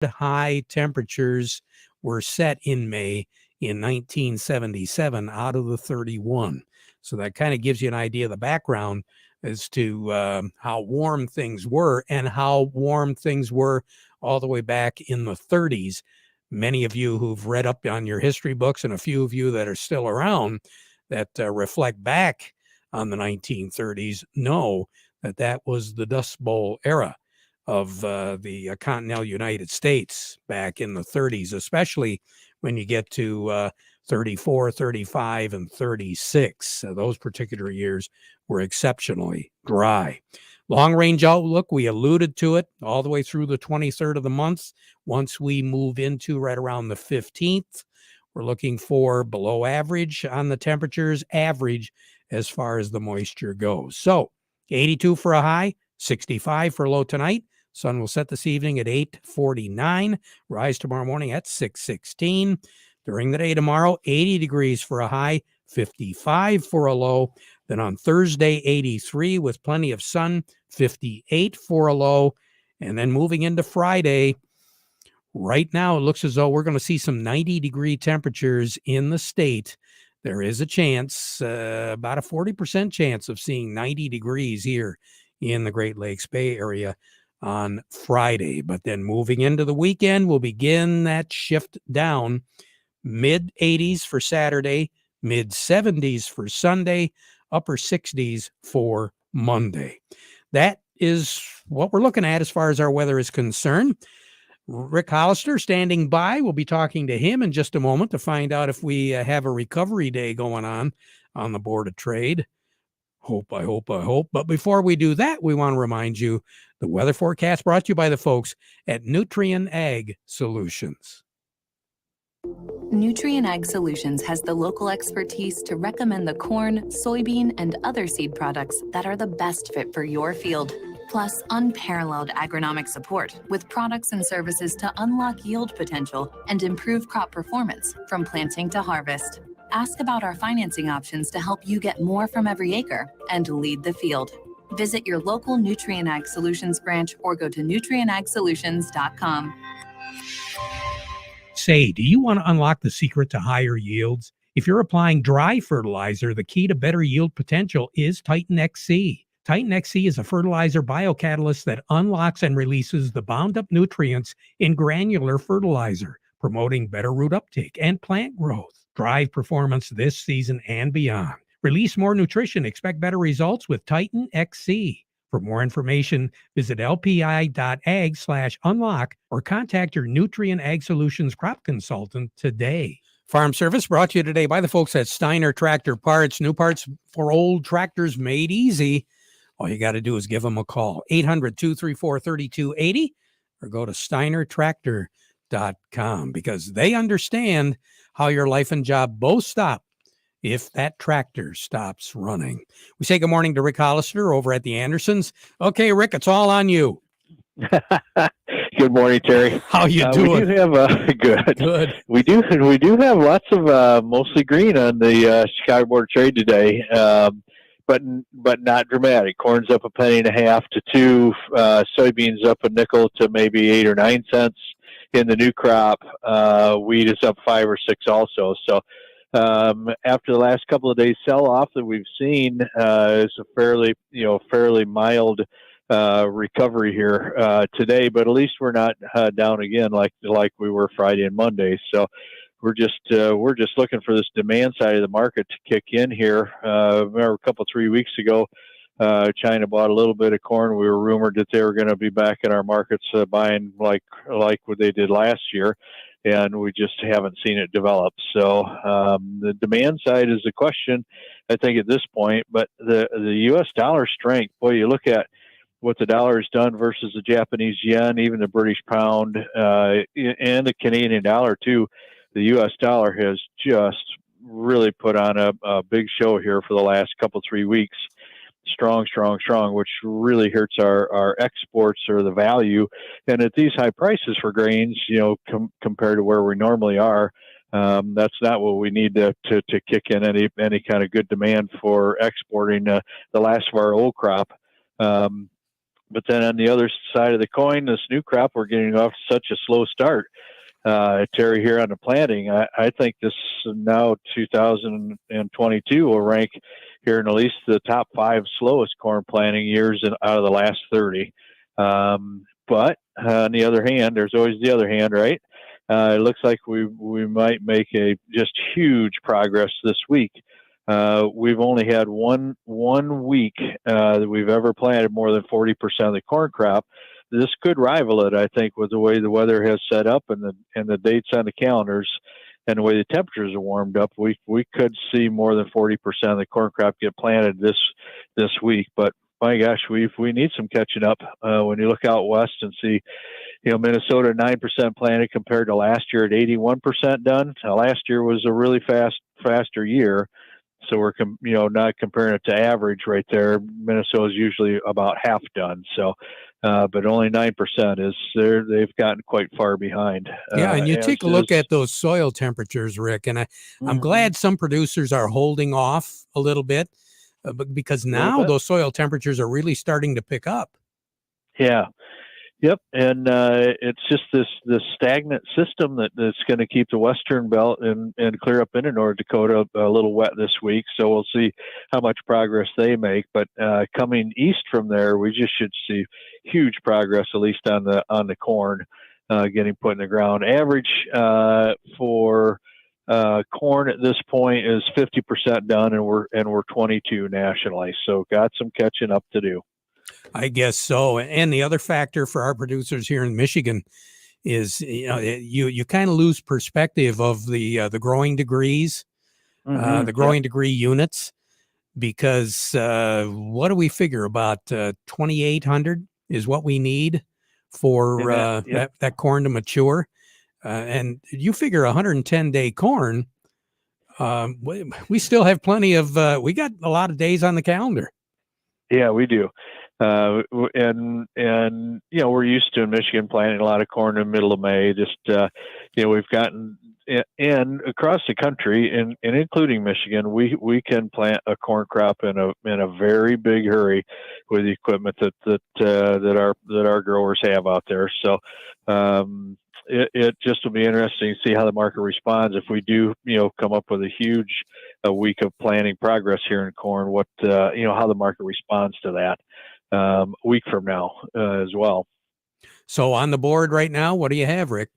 high temperatures were set in May in 1977 out of the 31. So that kind of gives you an idea of the background as to how warm things were and how warm things were all the way back in the 30s. Many of you who've read up on your history books and a few of you that are still around that reflect back on the 1930s know that that was the Dust Bowl era of the continental United States back in the 30s, especially when you get to 34, 35, and 36. Those particular years were exceptionally dry. Long-range outlook, we alluded to it all the way through the 23rd of the month. Once we move into right around the 15th, we're looking for below average on the temperatures, average as far as the moisture goes. So 82 for a high, 65 for a low tonight. Sun will set this evening at 8:49, rise tomorrow morning at 6:16. During the day tomorrow, 80 degrees for a high, 55 for a low. Then on Thursday, 83 with plenty of sun, 58 for a low. And then moving into Friday, right now it looks as though we're going to see some 90-degree temperatures in the state. There is a chance, about a 40% chance of seeing 90 degrees here in the Great Lakes Bay Area on Friday. But then moving into the weekend, we'll begin that shift down. Mid-80s for Saturday, mid-70s for Sunday, upper 60s for Monday. That is what we're looking at as far as our weather is concerned. Rick Hollister standing by. We'll be talking to him in just a moment to find out if we have a recovery day going on the Board of Trade. I hope. But before we do that, we want to remind you the weather forecast brought to you by the folks at Nutrien Ag Solutions. Nutrien Ag Solutions has the local expertise to recommend the corn, soybean, and other seed products that are the best fit for your field. Plus, unparalleled agronomic support with products and services to unlock yield potential and improve crop performance from planting to harvest. Ask about our financing options to help you get more from every acre and lead the field. Visit your local Nutrien Ag Solutions branch or go to nutrienagsolutions.com. Say, do you want to unlock the secret to higher yields? If you're applying dry fertilizer, the key to better yield potential is Titan XC. Titan XC is a fertilizer biocatalyst that unlocks and releases the bound-up nutrients in granular fertilizer, promoting better root uptake and plant growth. Drive performance this season and beyond. Release more nutrition. Expect better results with Titan XC. For more information, visit lpi.ag/unlock or contact your Nutrien Ag Solutions crop consultant today. Farm Service brought to you today by the folks at Steiner Tractor Parts. New parts for old tractors made easy. All you got to do is give them a call, 800-234-3280, or go to steinertractor.com, because they understand how your life and job both stop if that tractor stops running. We say good morning to Rick Hollister over at the Andersons. Okay, Rick, it's all on you. Good morning, Terry. How you doing? We do have good. Good. We do have lots of mostly green on the Chicago Board of Trade today, but not dramatic. Corn's up $0.015 to $2. Soybeans up a nickel to maybe 8 or 9 cents in the new crop. Wheat is up 5 or 6 also. So after the last couple of days sell-off that we've seen, is a fairly mild recovery here today, but at least we're not down again like we were Friday and Monday. So we're just looking for this demand side of the market to kick in here. Remember 3 weeks ago, China bought a little bit of corn. We were rumored that they were going to be back in our markets buying like what they did last year, and we just haven't seen it develop. So the demand side is the question, I think, at this point. But the U.S. dollar strength, boy, you look at what the dollar has done versus the Japanese yen, even the British pound, and the Canadian dollar too. The U.S. dollar has just really put on a big show here for the last 3 weeks. Strong, which really hurts our exports or the value. And at these high prices for grains, compared to where we normally are, that's not what we need to kick in any kind of good demand for exporting the last of our old crop. but then on the other side of the coin, this new crop, we're getting off such a slow start. Terry, here on the planting, I think this now 2022 will rank here in at least the top 5 slowest corn planting years out of the last 30. But on the other hand, there's always the other hand, right? It looks like we might make a just huge progress this week. We've only had one week that we've ever planted more than 40% of the corn crop. This could rival it, I think, with the way the weather has set up and the dates on the calendars and the way the temperatures are warmed up. We could see more than 40% of the corn crop get planted this week. But my gosh, we need some catching up. When you look out west and see, Minnesota 9% planted compared to last year at 81% done. Last year was a really faster year. So we're, not comparing it to average right there. Minnesota's usually about half done. So, but only 9% they've gotten quite far behind. Yeah, and you take a look at those soil temperatures, Rick, and I'm glad some producers are holding off a little bit, because now those soil temperatures are really starting to pick up. Yeah. Yep, and it's just this stagnant system that's going to keep the western belt and clear up into North Dakota a little wet this week. So we'll see how much progress they make. But coming east from there, we just should see huge progress, at least on the corn getting put in the ground. Average for corn at this point is 50% done, and we're 22 nationally. So got some catching up to do. I guess so. And the other factor for our producers here in Michigan is, you kind of lose perspective of the growing degrees, the growing degree units, because what do we figure, about 2,800 is what we need for that corn to mature. And you figure 110-day corn, we still have plenty of, we got a lot of days on the calendar. Yeah, we do. And we're used to in Michigan planting a lot of corn in the middle of May. Just we've gotten in across the country, and including Michigan, we can plant a corn crop in a very big hurry with the equipment that our growers have out there. So it just will be interesting to see how the market responds if we do come up with a huge week of planting progress here in corn. What how the market responds to that. A week from now as well. So on the board right now, what do you have, Rick?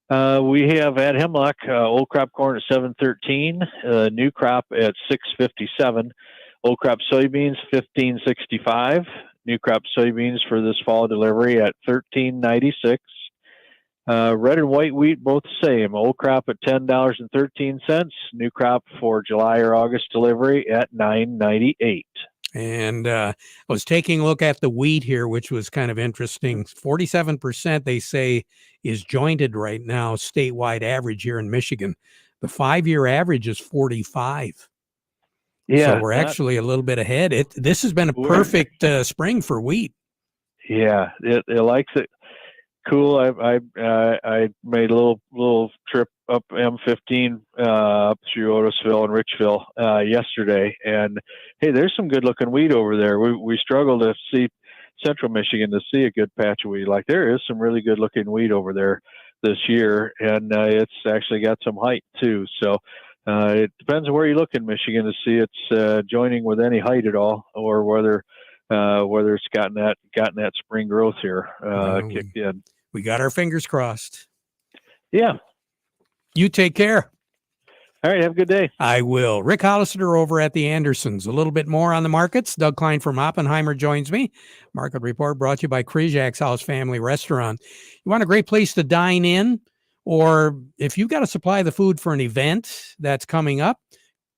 We have at Hemlock old crop corn at 713, new crop at 657, old crop soybeans 1565, new crop soybeans for this fall delivery at 1396. Red and white wheat both the same. Old crop at $10.13, new crop for July or August delivery at $9.98. And I was taking a look at the wheat here, which was kind of interesting. 47% they say is jointed right now, statewide average here in Michigan. The 5-year average is 45. Yeah, so we're actually a little bit ahead. This has been a perfect spring for wheat. Yeah, it likes it. Cool. I made a little trip up M15 up through Otisville and Richville yesterday, and hey, there's some good looking wheat over there. We struggle to see Central Michigan to see a good patch of wheat. Like, there is some really good looking wheat over there this year, and it's actually got some height too. So it depends on where you look in Michigan to see it's joining with any height at all, or whether it's gotten that spring growth here kicked in. We got our fingers crossed. Yeah. You take care. All right. Have a good day. I will. Rick Hollister over at the Andersons. A little bit more on the markets. Doug Klein from Oppenheimer joins me. Market Report brought to you by Krijak's House Family Restaurant. You want a great place to dine in, or if you've got to supply the food for an event that's coming up,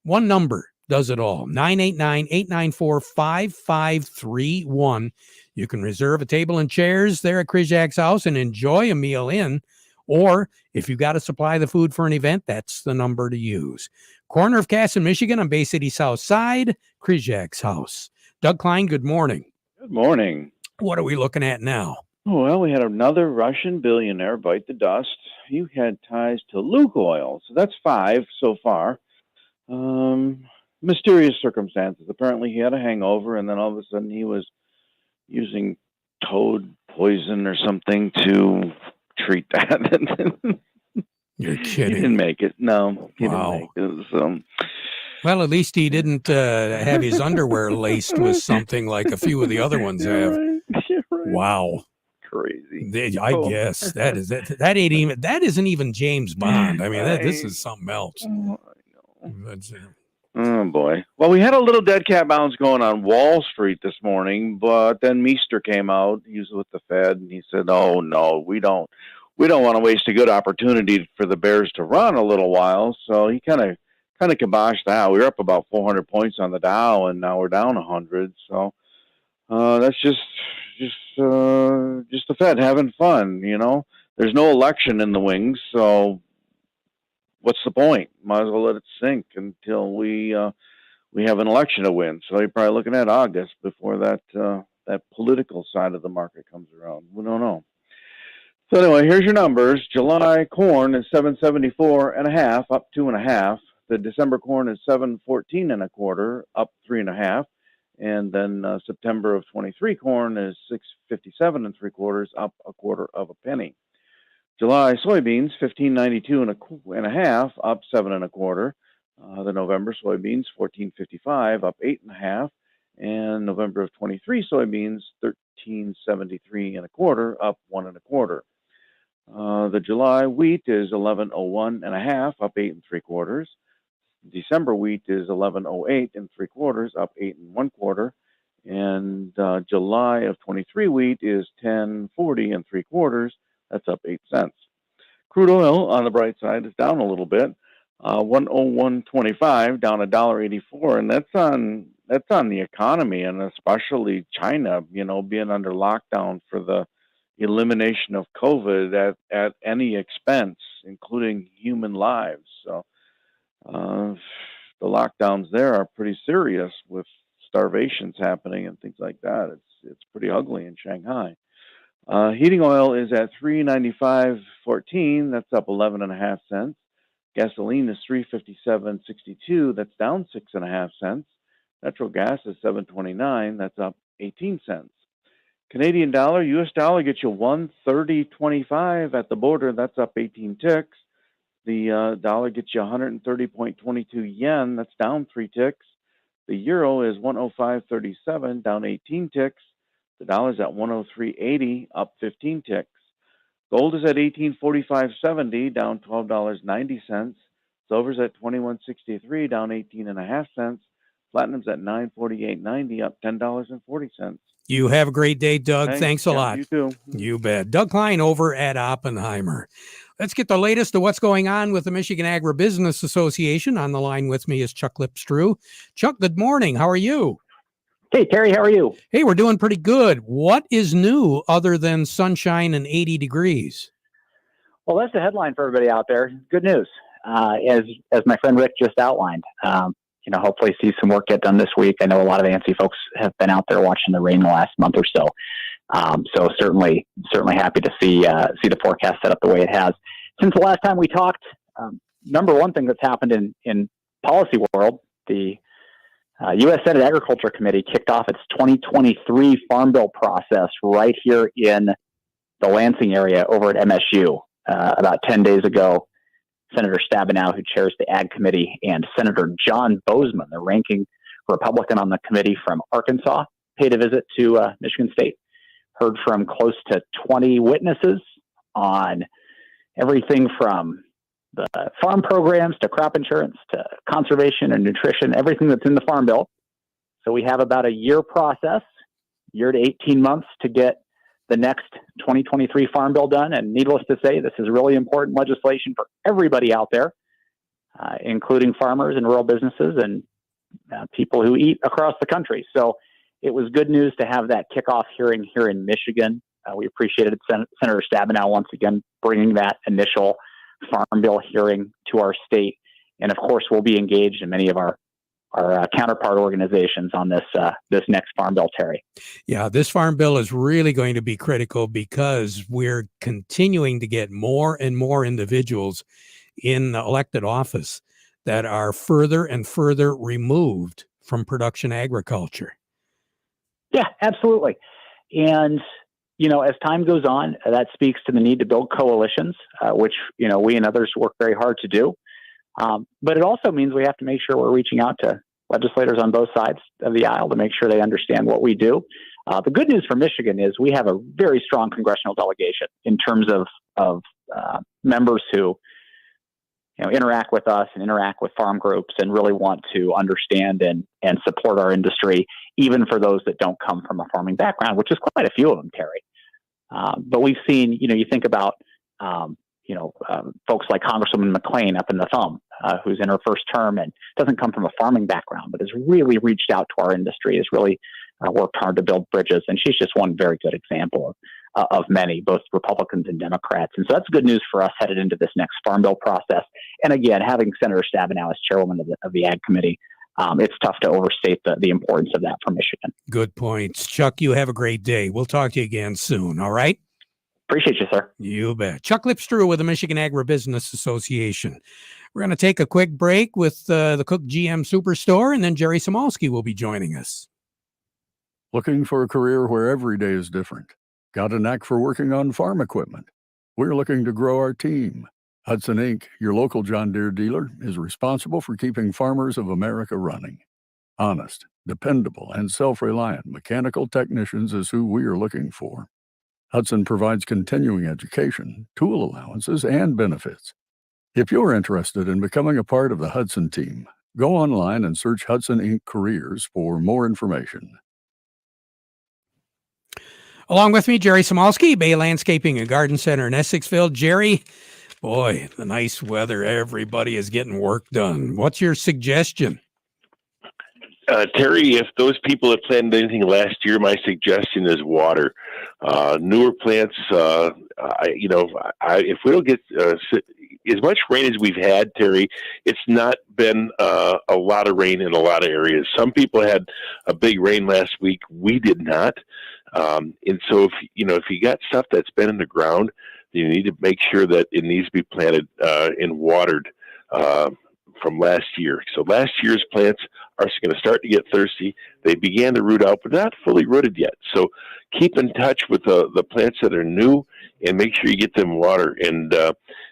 one number does it all. 989-894-5531. You can reserve a table and chairs there at Krijak's house and enjoy a meal in. Or if you got to supply the food for an event, that's the number to use. Corner of Cass in Michigan on Bay City South Side, Krijak's house. Doug Klein, good morning. Good morning. What are we looking at now? Well, we had another Russian billionaire bite the dust. He had ties to Lukoil, so that's 5 so far. Mysterious circumstances. Apparently he had a hangover, and then all of a sudden he was using toad poison or something to treat that. You're He kidding. didn't make it. No, he Wow. didn't make it. Well, at least he didn't have his underwear laced with something like a few of the other ones have. You're right. Wow. Crazy. I guess that isn't even James Bond. I mean, this is something else. That's, Oh boy. Well, we had a little dead cat bounce going on Wall Street this morning, but then Meester came out. He was with the Fed, and he said, "Oh no, we don't want to waste a good opportunity for the Bears to run a little while." So he kind of kiboshed that. We were up about 400 points on the Dow, and now we're down 100. So that's just the Fed having fun. There's no election in the wings, so what's the point? Might as well let it sink until we have an election to win. So you're probably looking at August before that political side of the market comes around. We don't know. So anyway, here's your numbers. July corn is 774.5, up 2.5. The December corn is 714.25, up 3.5. And then September of 23 corn is 657.75, up 1/4 of a penny. July soybeans 1592.5, up 7.25. The November soybeans 1455, up 8.5, and November of 23 soybeans 1373.25, up 1.25. The July wheat is 1101.5, up 8 3/4. December wheat is 1108.75, up 8 1/4. And July of 23 wheat is 1040.75. That's up 8 cents. Crude oil on the bright side is down a little bit, 101.25, down $1.84, and that's on the economy, and especially China, being under lockdown for the elimination of COVID at any expense, including human lives. So the lockdowns there are pretty serious, with starvations happening and things like that. It's pretty ugly in Shanghai. Heating oil is at $395.14. That's up 11.5 cents. Gasoline is $357.62. That's down 6.5 cents. Natural gas is $7.29. That's up 18 cents. Canadian dollar, U.S. dollar gets you 130.25 at the border. That's up 18 ticks. The dollar gets you 130.22 yen. That's down 3 ticks. The euro is 105.37, down 18 ticks. The dollar's at 103.80, up 15 ticks. Gold is at 1845.70, down $12.90. Silver's at 2163, down 18.5 cents. Platinum's at 948.90, up $10.40. You have a great day, Doug. Thanks a lot. You too. You bet. Doug Klein over at Oppenheimer. Let's get the latest of what's going on with the Michigan Agribusiness Association. On the line with me is Chuck Lipstrew. Chuck, good morning. How are you? Hey, Terry, how are you? Hey, we're doing pretty good. What is new other than sunshine and 80 degrees? Well, that's the headline for everybody out there. Good news, as my friend Rick just outlined. Hopefully see some work get done this week. I know a lot of ANSI folks have been out there watching the rain the last month or so. So certainly happy to see the forecast set up the way it has. Since the last time we talked, number one thing that's happened in policy world, the U.S. Senate Agriculture Committee kicked off its 2023 Farm Bill process right here in the Lansing area over at MSU. About 10 days ago, Senator Stabenow, who chairs the Ag Committee, and Senator John Bozeman, the ranking Republican on the committee from Arkansas, paid a visit to Michigan State. Heard from close to 20 witnesses on everything from the farm programs to crop insurance to conservation and nutrition, everything that's in the Farm Bill. So we have about a year process, year to 18 months to get the next 2023 Farm Bill done. And needless to say, this is really important legislation for everybody out there, including farmers and rural businesses and people who eat across the country. So it was good news to have that kickoff hearing here in Michigan. We appreciated Senator Stabenow once again bringing that initial Farm Bill hearing to our state. And of course, we'll be engaged in many of our counterpart organizations on this next Farm Bill, Terry. Yeah, this Farm Bill is really going to be critical because we're continuing to get more and more individuals in elected office that are further and further removed from production agriculture. Yeah, absolutely. And as time goes on, that speaks to the need to build coalitions, which, we and others work very hard to do. But it also means we have to make sure we're reaching out to legislators on both sides of the aisle to make sure they understand what we do. The good news for Michigan is we have a very strong congressional delegation in terms of members who interact with us and interact with farm groups and really want to understand and support our industry, even for those that don't come from a farming background, which is quite a few of them, Terry. But we've seen, you think about, folks like Congresswoman McClain up in the Thumb, who's in her first term and doesn't come from a farming background, but has really reached out to our industry, has really worked hard to build bridges. And she's just one very good example of many, both Republicans and Democrats. And so that's good news for us headed into this next Farm Bill process. And again, having Senator Stabenow as chairwoman of the Ag Committee, it's tough to overstate the importance of that for Michigan. Good points. Chuck, you have a great day. We'll talk to you again soon, all right? Appreciate you, sir. You bet. Chuck Lipstrew with the Michigan Agribusiness Association. We're going to take a quick break with the Cook GM Superstore, and then Jerry Samolsky will be joining us. Looking for a career where every day is different? Got a knack for working on farm equipment? We're looking to grow our team. Hudson Inc., your local John Deere dealer, is responsible for keeping farmers of America running. Honest, dependable, and self-reliant mechanical technicians is who we are looking for. Hudson provides continuing education, tool allowances, and benefits. If you're interested in becoming a part of the Hudson team, go online and search Hudson Inc. Careers for more information. Along with me, Jerry Samolsky, Bay Landscaping and Garden Center in Essexville. Jerry, boy, the nice weather, everybody is getting work done. What's your suggestion? Terry, if those people had planted anything last year, my suggestion is water. Newer plants, if we don't get as much rain as we've had, Terry, it's not been a lot of rain in a lot of areas. Some people had a big rain last week. We did not. And so if you got stuff that's been in the ground, you need to make sure that it needs to be planted and watered from last year. So last year's plants are going to start to get thirsty. They began to root out, but not fully rooted yet. So keep in touch with the plants that are new and make sure you get them water. And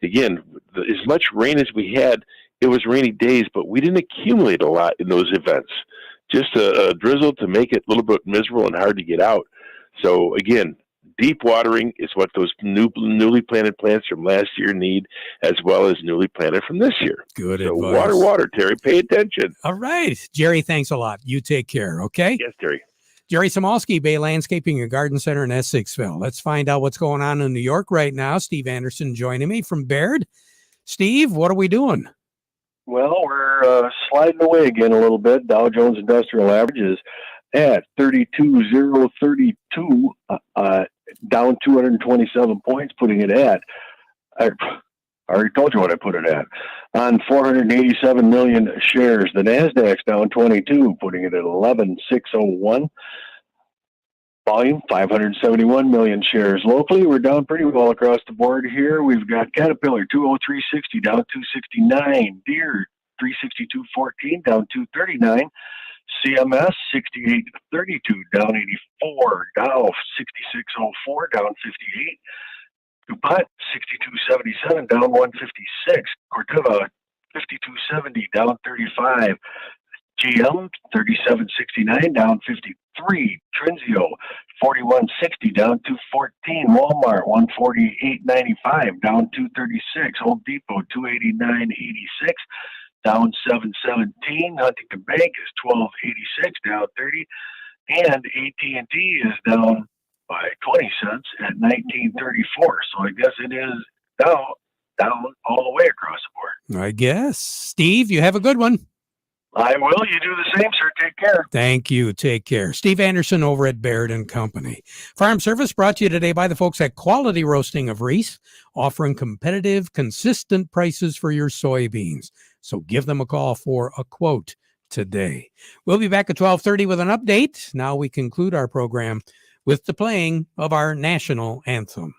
again, as much rain as we had, it was rainy days, but we didn't accumulate a lot in those events. Just a drizzle to make it a little bit miserable and hard to get out. So again, deep watering is what those newly planted plants from last year need, as well as newly planted from this year. Good so advice. Water, Terry. Pay attention. All right. Jerry, thanks a lot. You take care, okay? Yes, Terry. Jerry Samolsky, Bay Landscaping and Garden Center in Essexville. Let's find out what's going on in New York right now. Steve Anderson joining me from Baird. Steve, what are we doing? Well, we're sliding away again a little bit. Dow Jones Industrial Average is at 32,032, down 227 points, putting it at, I already told you what I put it at, on 487 million shares. The NASDAQ's down 22, putting it at 11,601. Volume, 571 million shares. Locally, we're down pretty well across the board here. We've got Caterpillar, 203.60, down 269. Deere, 362.14, down 239. CMS 68.32, down 84. Dow 66.04, down 58. DuPont 62.77, down 156. Corteva 52.70, down 35. GM 37.69, down 53. Trinzio 41.60, down 214. Walmart 148.95, down 236. Home Depot 289.86, down 7.17. Huntington Bank is 12.86, down 30. And AT&T is down by 20 cents at 19.34. So I guess it is down all the way across the board. I guess. Steve, you have a good one. I will. You do the same, sir. Take care. Thank you. Take care. Steve Anderson over at Baird & Company. Farm Service brought to you today by the folks at Quality Roasting of Reese, offering competitive, consistent prices for your soybeans. So give them a call for a quote today. We'll be back at 12:30 with an update. Now we conclude our program with the playing of our national anthem.